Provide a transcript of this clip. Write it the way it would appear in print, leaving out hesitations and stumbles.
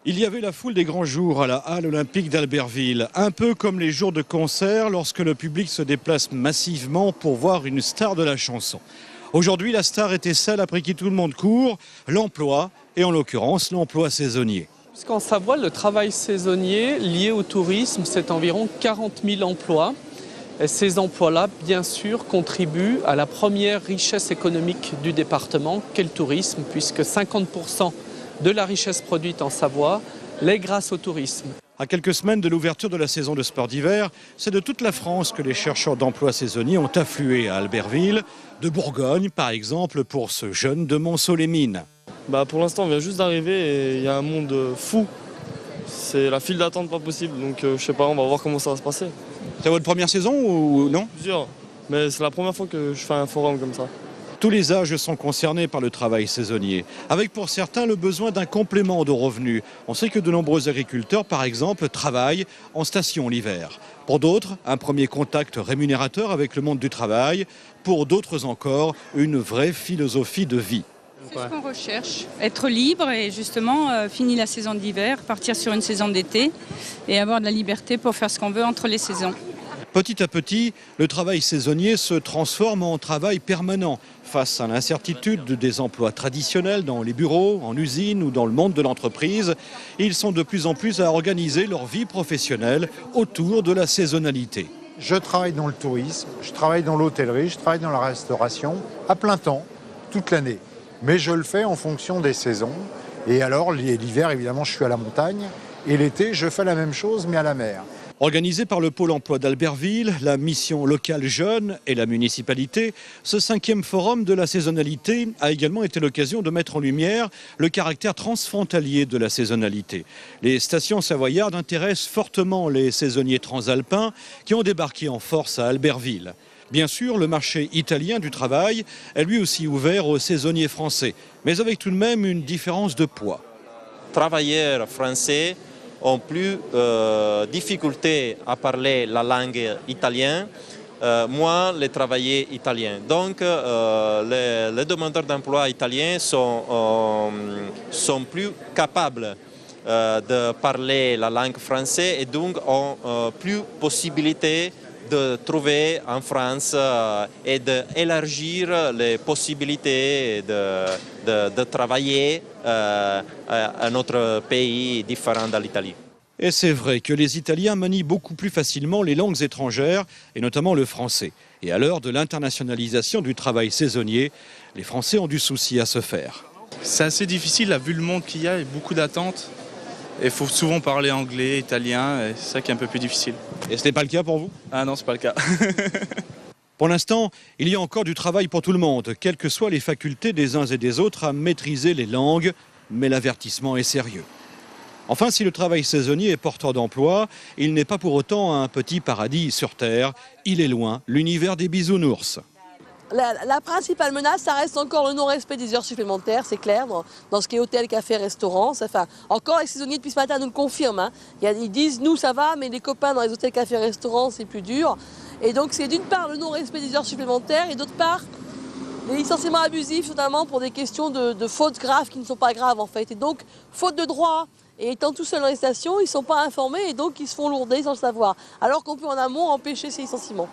Il y avait la foule des grands jours à la halle olympique d'Albertville, un peu comme les jours de concert lorsque le public se déplace massivement pour voir une star de la chanson. Aujourd'hui, la star était celle après qui tout le monde court, l'emploi, et en l'occurrence l'emploi saisonnier. Puisqu'en Savoie, le travail saisonnier lié au tourisme, c'est environ 40 000 emplois. Et ces emplois-là, bien sûr, contribuent à la première richesse économique du département, qu'est le tourisme, puisque 50% de la richesse produite en Savoie l'est grâce au tourisme. À quelques semaines de l'ouverture de la saison de sport d'hiver, c'est de toute la France que les chercheurs d'emploi saisonniers ont afflué à Albertville, de Bourgogne par exemple, pour ce jeune de Montceau-les-Mines. Pour l'instant, on vient juste d'arriver et il y a un monde fou. C'est la file d'attente pas possible, donc je sais pas, on va voir comment ça va se passer. C'est votre première saison ou non? Plusieurs, mais c'est la première fois que je fais un forum comme ça. Tous les âges sont concernés par le travail saisonnier, avec pour certains le besoin d'un complément de revenus. On sait que de nombreux agriculteurs, par exemple, travaillent en station l'hiver. Pour d'autres, un premier contact rémunérateur avec le monde du travail. Pour d'autres encore, une vraie philosophie de vie. C'est ce qu'on recherche, être libre et justement finir la saison d'hiver, partir sur une saison d'été et avoir de la liberté pour faire ce qu'on veut entre les saisons. Petit à petit, le travail saisonnier se transforme en travail permanent. Face à l'incertitude des emplois traditionnels dans les bureaux, en usines ou dans le monde de l'entreprise, ils sont de plus en plus à organiser leur vie professionnelle autour de la saisonnalité. Je travaille dans le tourisme, je travaille dans l'hôtellerie, je travaille dans la restauration à plein temps, toute l'année. Mais je le fais en fonction des saisons. Et alors, l'hiver, évidemment, je suis à la montagne. Et l'été, je fais la même chose, mais à la mer. Organisé par le Pôle emploi d'Albertville, la mission locale jeune et la municipalité, ce 5e forum de la saisonnalité a également été l'occasion de mettre en lumière le caractère transfrontalier de la saisonnalité. Les stations savoyardes intéressent fortement les saisonniers transalpins qui ont débarqué en force à Albertville. Bien sûr, le marché italien du travail est lui aussi ouvert aux saisonniers français, mais avec tout de même une différence de poids. Travailleurs français ont plus difficulté à parler la langue italienne, moins les travailleurs italiens. Donc les demandeurs d'emploi italiens sont plus capables de parler la langue française et donc ont plus possibilité de trouver en France et d'élargir les possibilités de travailler à un autre pays différent de l'Italie. Et c'est vrai que les Italiens manient beaucoup plus facilement les langues étrangères, et notamment le français. Et à l'heure de l'internationalisation du travail saisonnier, les Français ont du souci à se faire. C'est assez difficile, vu le monde qu'il y a et beaucoup d'attentes. Il faut souvent parler anglais, italien, et c'est ça qui est un peu plus difficile. Et ce n'est pas le cas pour vous? Ah non, c'est pas le cas. Pour l'instant, il y a encore du travail pour tout le monde, quelles que soient les facultés des uns et des autres à maîtriser les langues, mais l'avertissement est sérieux. Enfin, si le travail saisonnier est porteur d'emploi, il n'est pas pour autant un petit paradis sur Terre. Il est loin, l'univers des bisounours. La principale menace, ça reste encore le non-respect des heures supplémentaires, c'est clair, dans ce qui est hôtel, café, restaurant. Enfin, encore les saisonniers depuis ce matin nous le confirment. Hein. Ils disent, nous ça va, mais les copains dans les hôtels, cafés, restaurants, c'est plus dur. Et donc c'est d'une part le non-respect des heures supplémentaires et d'autre part les licenciements abusifs, notamment pour des questions de fautes graves qui ne sont pas graves en fait. Et donc, faute de droit, et étant tout seuls dans les stations, ils ne sont pas informés et donc ils se font lourder sans le savoir. Alors qu'on peut en amont empêcher ces licenciements.